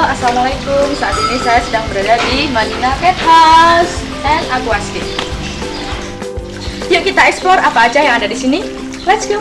Assalamualaikum. Saat ini saya sedang berada di Madinah Cat House and Aquascape. Yuk kita explore apa aja yang ada di sini. Let's go.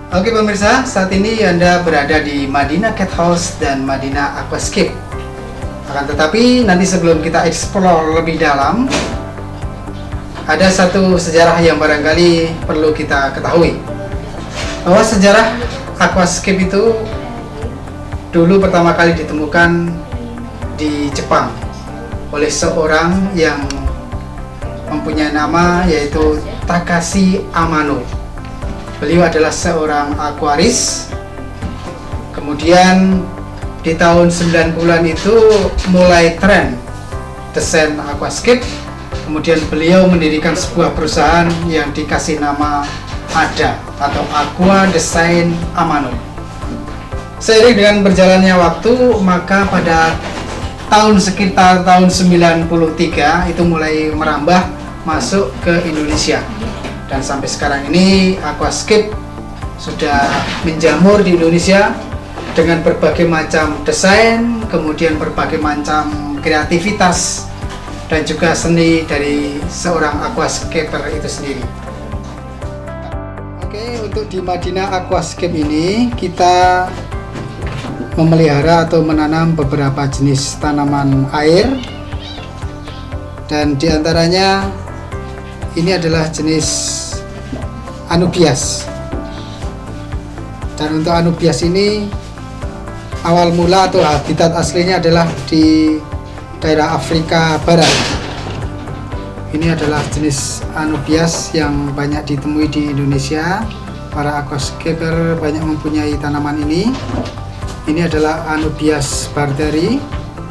Oke pemirsa, saat ini Anda berada di Madinah Cat House dan Madinah Aquascape. Akan tetapi nanti sebelum kita explore lebih dalam, ada satu sejarah yang barangkali perlu kita ketahui. Bahwa sejarah Aquascape itu dulu pertama kali ditemukan di Jepang oleh seorang yang mempunyai nama yaitu Takashi Amano. Beliau adalah seorang akuaris. Kemudian di tahun 90-an itu mulai tren desain aquascape. Kemudian beliau mendirikan sebuah perusahaan yang dikasih nama ADA atau Aqua Design Amano. Seiring dengan berjalannya waktu, maka pada sekitar tahun 93 itu mulai merambah masuk ke Indonesia. Dan sampai sekarang ini Aquascape sudah menjamur di Indonesia dengan berbagai macam desain, kemudian berbagai macam kreativitas dan juga seni dari seorang aquascaper itu sendiri. Oke, untuk di Madinah Aquascape ini kita memelihara atau menanam beberapa jenis tanaman air, dan diantaranya ini adalah jenis Anubias. Dan untuk Anubias ini awal mula atau habitat aslinya adalah di daerah Afrika Barat. Ini adalah jenis Anubias yang banyak ditemui di Indonesia. Para aquascaper banyak mempunyai tanaman ini. Ini adalah Anubias barderi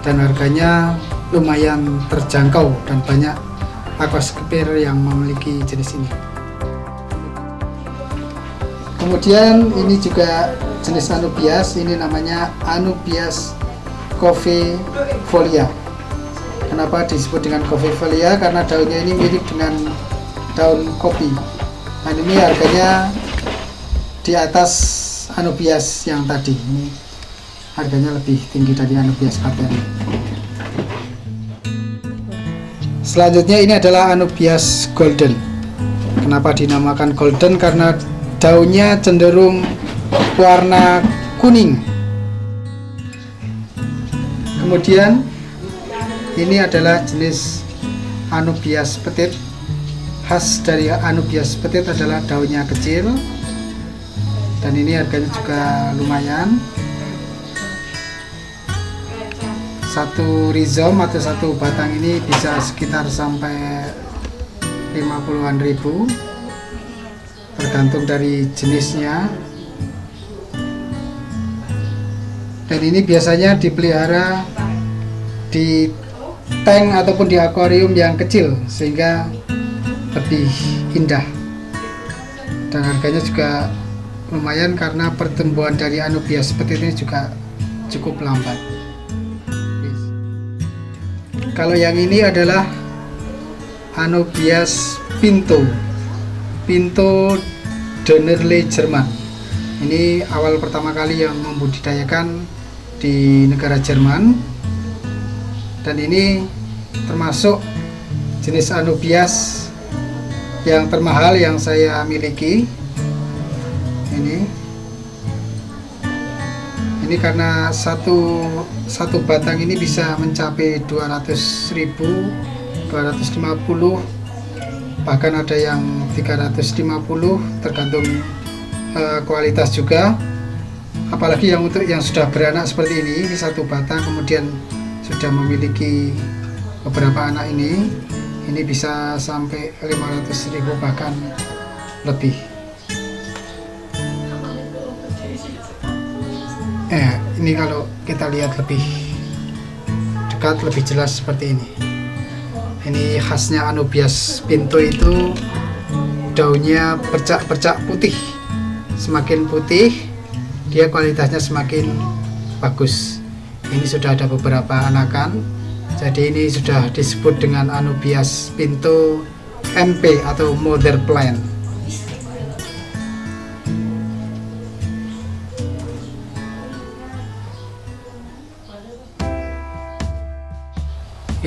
dan harganya lumayan terjangkau dan banyak aquascaper yang memiliki jenis ini. Kemudian ini juga jenis Anubias, ini namanya Anubias coffeefolia. Kenapa disebut dengan coffeefolia? Karena daunnya ini mirip dengan daun kopi. Dan ini harganya di atas Anubias yang tadi. Ini harganya lebih tinggi dari Anubias barderi. Selanjutnya ini adalah Anubias golden. Kenapa dinamakan golden? Karena daunnya cenderung warna kuning. Kemudian ini adalah jenis Anubias petit. Khas dari Anubias petit adalah daunnya kecil, dan ini harganya juga lumayan. Satu rhizome atau satu batang ini bisa sekitar sampai 50-an ribu, tergantung dari jenisnya. Dan ini biasanya dipelihara di tank ataupun di akuarium yang kecil sehingga lebih indah. dan harganya juga lumayan karena pertumbuhan dari anubias seperti ini juga cukup lambat. Kalau yang ini adalah anubias pinto Dennerle Jerman. Ini awal pertama kali yang membudidayakan di negara Jerman, dan ini termasuk jenis anubias yang termahal yang saya miliki. Ini karena satu batang ini bisa mencapai 200.000, 250, bahkan ada yang 350, tergantung kualitas juga. Apalagi yang untuk yang sudah beranak seperti ini satu batang kemudian sudah memiliki beberapa anak, ini bisa sampai 500.000 bahkan lebih. Ini kalau kita lihat lebih dekat, lebih jelas seperti ini. Ini khasnya anubias pinto itu daunnya bercak-bercak putih. Semakin putih, dia kualitasnya semakin bagus. Ini sudah ada beberapa anakan, jadi ini sudah disebut dengan anubias pinto MP atau mother plant.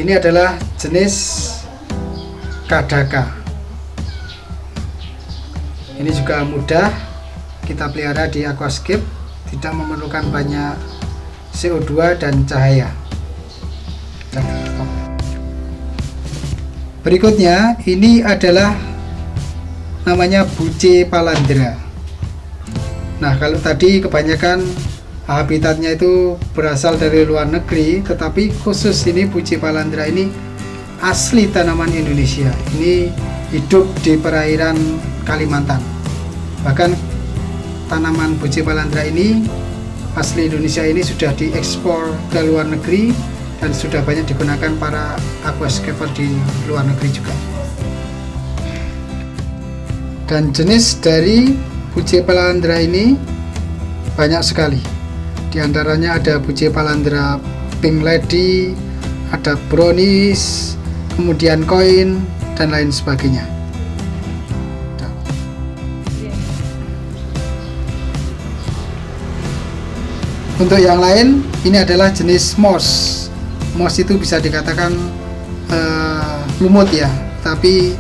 Ini adalah jenis Kadaka. Ini juga mudah kita pelihara di aquascape, tidak memerlukan banyak CO2 dan cahaya. Berikutnya ini adalah namanya Buce Palandra. Nah, kalau tadi kebanyakan habitatnya itu berasal dari luar negeri, tetapi khusus ini Buce Palandra ini asli tanaman Indonesia. Ini hidup di perairan Kalimantan. Bahkan tanaman Buce Palandra ini asli Indonesia ini sudah diekspor ke luar negeri dan sudah banyak digunakan para aquascaper di luar negeri juga. Dan jenis dari Buce Palandra ini banyak sekali. Di antaranya ada Buce Palandra Pink Lady, ada Brownies, kemudian Koin, dan lain sebagainya. Untuk yang lain, ini adalah jenis moss. Moss itu bisa dikatakan lumut ya, tapi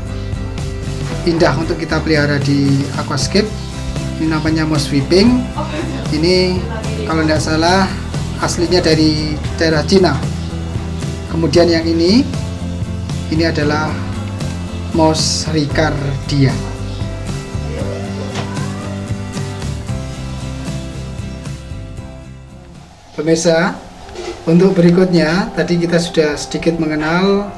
indah untuk kita pelihara di aquascape. Ini namanya moss weeping. Ini kalau tidak salah aslinya dari daerah Cina. Kemudian yang ini adalah moss ricardia. Pemirsa, untuk berikutnya tadi kita sudah sedikit mengenal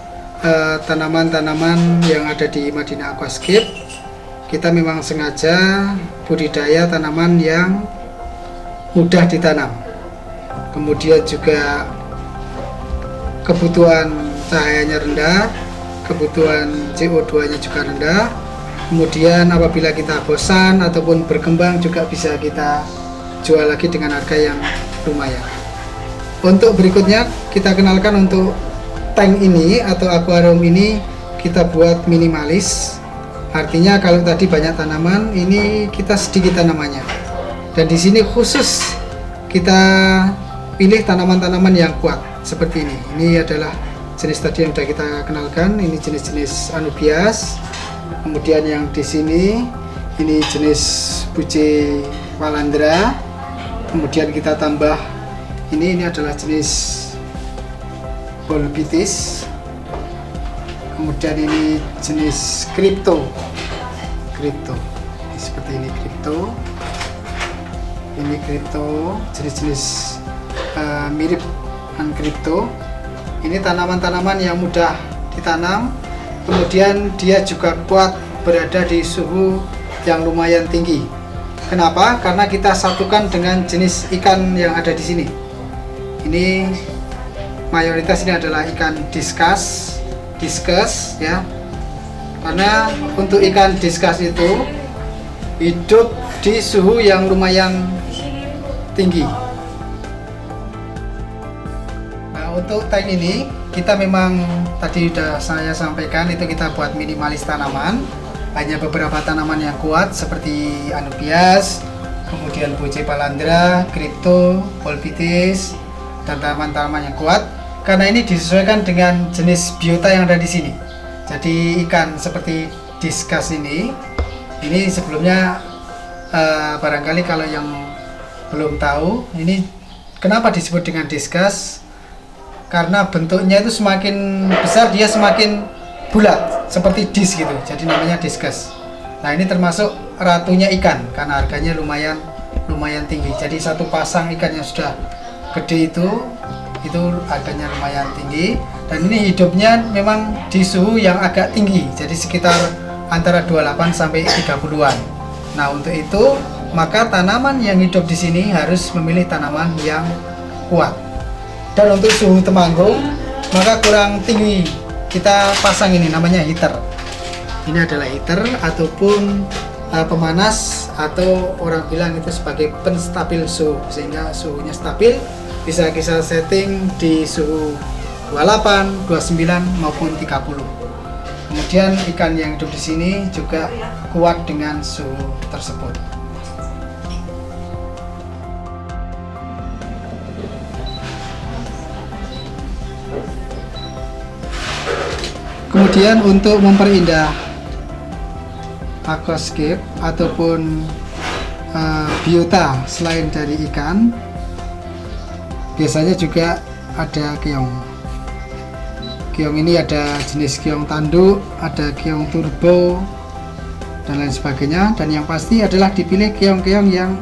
tanaman-tanaman yang ada di Madinah Aquascape. Kita memang sengaja budidaya tanaman yang mudah ditanam, kemudian juga kebutuhan cahayanya rendah, kebutuhan CO2 nya juga rendah. Kemudian apabila kita bosan ataupun berkembang juga bisa kita jual lagi dengan harga yang lumayan. Untuk berikutnya kita kenalkan, untuk tank ini atau akuarium ini kita buat minimalis. Artinya kalau tadi banyak tanaman, ini kita sedikit tanamannya. Dan di sini khusus kita pilih tanaman-tanaman yang kuat seperti ini. Ini adalah jenis tadi yang sudah kita kenalkan. Ini jenis-jenis anubias. Kemudian yang di sini ini jenis Buce Palandra. Kemudian kita tambah ini adalah jenis Bolbitis. Kemudian ini jenis Crypto. Seperti ini Crypto. Ini Crypto, jenis-jenis mirip dengan Crypto. Ini tanaman-tanaman yang mudah ditanam, kemudian dia juga kuat berada di suhu yang lumayan tinggi. Kenapa? Karena kita satukan dengan jenis ikan yang ada di sini. Ini mayoritas ini adalah ikan discus ya. Karena untuk ikan discus itu hidup di suhu yang lumayan tinggi. Nah, untuk tank ini kita memang tadi sudah saya sampaikan itu kita buat minimalis tanaman, hanya beberapa tanaman yang kuat seperti anubias, kemudian Bucephalandra, Crypto, Bolpitis, dan tanaman-tanaman yang kuat. Karena ini disesuaikan dengan jenis biota yang ada di sini. Jadi ikan seperti discus ini sebelumnya barangkali kalau yang belum tahu, ini kenapa disebut dengan discus? Karena bentuknya itu semakin besar dia semakin bulat seperti dis gitu, jadi namanya discus. Nah, ini termasuk ratunya ikan karena harganya lumayan tinggi. Jadi satu pasang ikan yang sudah gede itu harganya lumayan tinggi, dan ini hidupnya memang di suhu yang agak tinggi, jadi sekitar antara 28 sampai 30-an. Nah, untuk itu maka tanaman yang hidup di sini harus memilih tanaman yang kuat. Dan untuk suhu Temanggung maka kurang tinggi, kita pasang ini namanya heater. Ini adalah heater ataupun pemanas, atau orang bilang itu sebagai penstabil suhu, sehingga suhunya stabil, bisa kita setting di suhu 28, 29 maupun 30. Kemudian ikan yang hidup di sini juga kuat dengan suhu tersebut. Kemudian untuk memperindah aquascape ataupun biota selain dari ikan, biasanya juga ada keong. Keong ini ada jenis keong tanduk, ada keong turbo, dan lain sebagainya. Dan yang pasti adalah dipilih keong-keong yang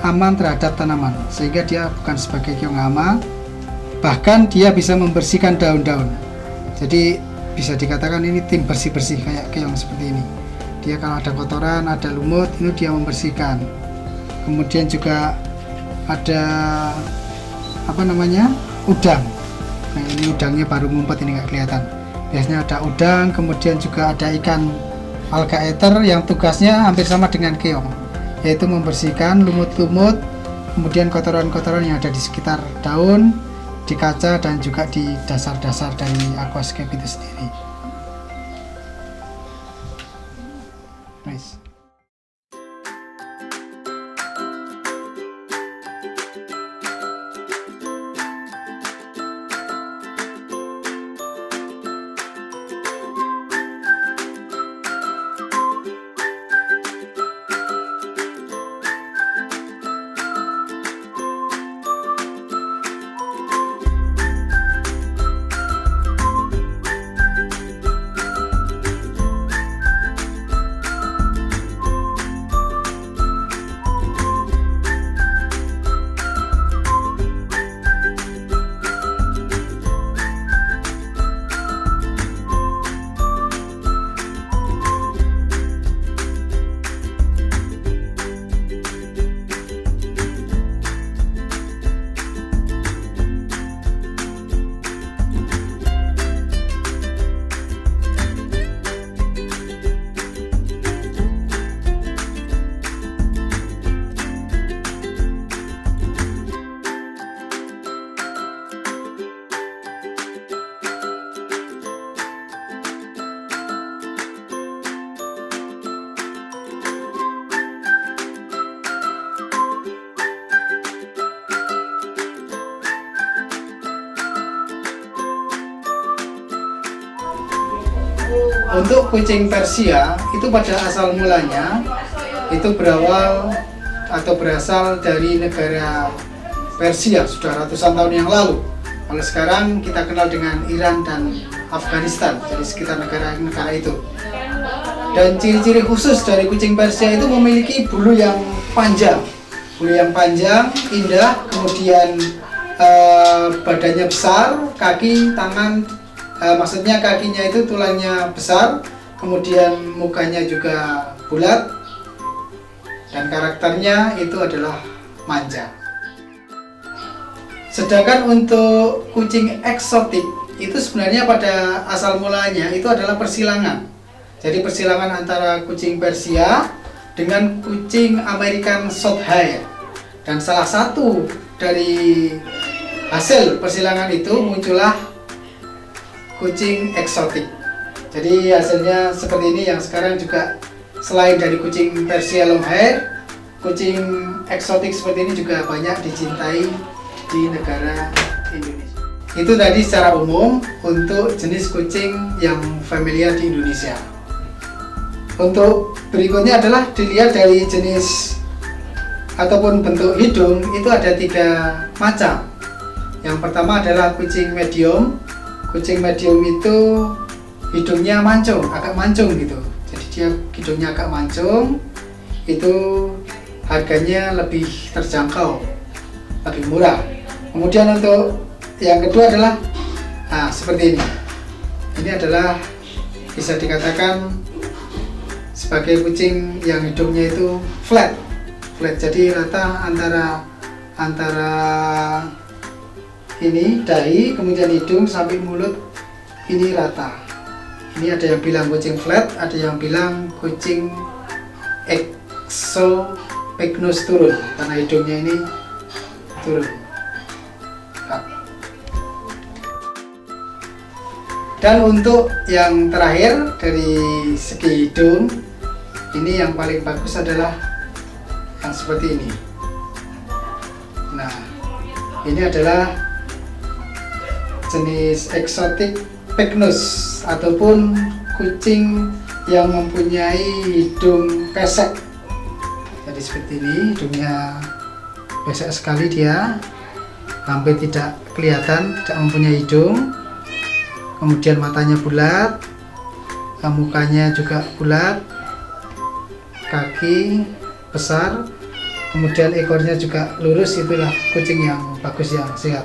aman terhadap tanaman, sehingga dia bukan sebagai keong hama, bahkan dia bisa membersihkan daun-daun. Jadi bisa dikatakan ini tim bersih-bersih kayak keong seperti ini. Dia kalau ada kotoran, ada lumut, itu dia membersihkan. Kemudian juga ada udang. Nah, ini udangnya baru ngumpet, ini nggak kelihatan. Biasanya ada udang, kemudian juga ada ikan algaeter yang tugasnya hampir sama dengan keong, yaitu membersihkan lumut-lumut, kemudian kotoran-kotoran yang ada di sekitar daun, di kaca, dan juga di dasar-dasar dari aquascape itu sendiri. Nice. Untuk kucing Persia itu pada asal mulanya itu berasal dari negara Persia sudah ratusan tahun yang lalu. Kalau sekarang kita kenal dengan Iran dan Afghanistan, jadi sekitar negara-negara itu. Dan ciri-ciri khusus dari kucing Persia itu memiliki bulu yang panjang, indah, kemudian badannya besar, kaki, tangan, maksudnya kakinya itu tulangnya besar, kemudian mukanya juga bulat, dan karakternya itu adalah manja. Sedangkan untuk kucing eksotik itu sebenarnya pada asal mulanya itu adalah persilangan. Jadi persilangan antara kucing Persia dengan kucing American Shorthair. Dan salah satu dari hasil persilangan itu muncullah kucing eksotik. Jadi hasilnya seperti ini, yang sekarang juga selain dari kucing Persia Longhair, kucing eksotik seperti ini juga banyak dicintai di negara Indonesia. Itu tadi secara umum untuk jenis kucing yang familiar di Indonesia. Untuk berikutnya adalah dilihat dari jenis ataupun bentuk hidung, itu ada 3 macam. Yang pertama adalah kucing medium. Kucing medium itu hidungnya mancung, agak mancung gitu. Jadi dia hidungnya agak mancung, itu harganya lebih terjangkau, lebih murah. Kemudian untuk yang kedua adalah seperti ini. Ini adalah bisa dikatakan sebagai kucing yang hidungnya itu flat, jadi rata antara ini dahi, kemudian hidung sampai mulut ini rata. Ini ada yang bilang kucing flat, ada yang bilang kucing exopygnus turun karena hidungnya ini turun. Dan untuk yang terakhir dari segi hidung, ini yang paling bagus adalah yang seperti ini. Nah, ini adalah jenis exotic pygnus ataupun kucing yang mempunyai hidung pesek. Jadi seperti ini, hidungnya pesek sekali, dia hampir tidak kelihatan, tidak mempunyai hidung. Kemudian matanya bulat, mukanya juga bulat, kaki besar, kemudian ekornya juga lurus. Itulah kucing yang bagus, yang sehat.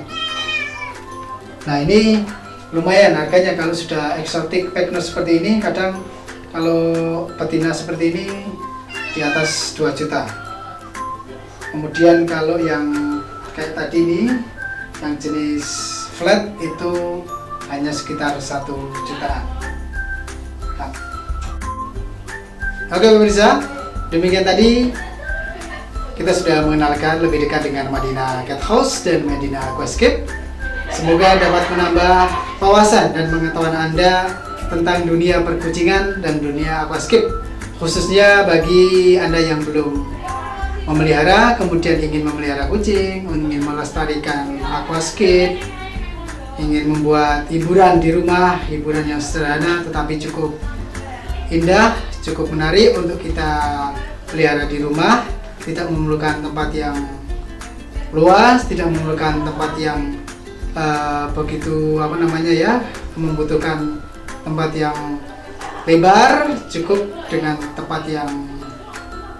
Nah, ini lumayan harganya kalau sudah exotic pygnus seperti ini. Kadang kalau betina seperti ini di atas 2 juta. Kemudian kalau yang kayak tadi ini, yang jenis flat, itu hanya sekitar 1 jutaan. Nah. Oke pemirsa, demikian tadi kita sudah mengenalkan lebih dekat dengan Madinah Cat House dan Madinah Aquascape. Semoga dapat menambah wawasan dan pengetahuan Anda tentang dunia perkucingan dan dunia aquascape, khususnya bagi Anda yang belum memelihara, kemudian ingin memelihara kucing, ingin melestarikan aquascape, ingin membuat hiburan di rumah, hiburan yang sederhana tetapi cukup indah, cukup menarik untuk kita pelihara di rumah. Tidak memerlukan tempat yang luas, tidak memerlukan tempat yang begitu membutuhkan tempat yang lebar. Cukup dengan tempat yang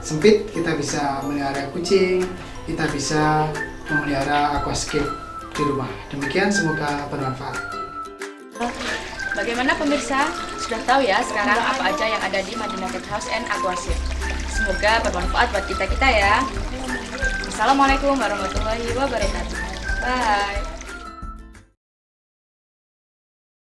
sempit kita bisa melihara kucing, kita bisa memelihara aquascape di rumah. Demikian, semoga bermanfaat. Bagaimana pemirsa? Sudah tahu ya sekarang apa aja yang ada di Madinah Cat House and Aquascape. Semoga bermanfaat buat kita ya. Assalamualaikum warahmatullahi wabarakatuh. Bye.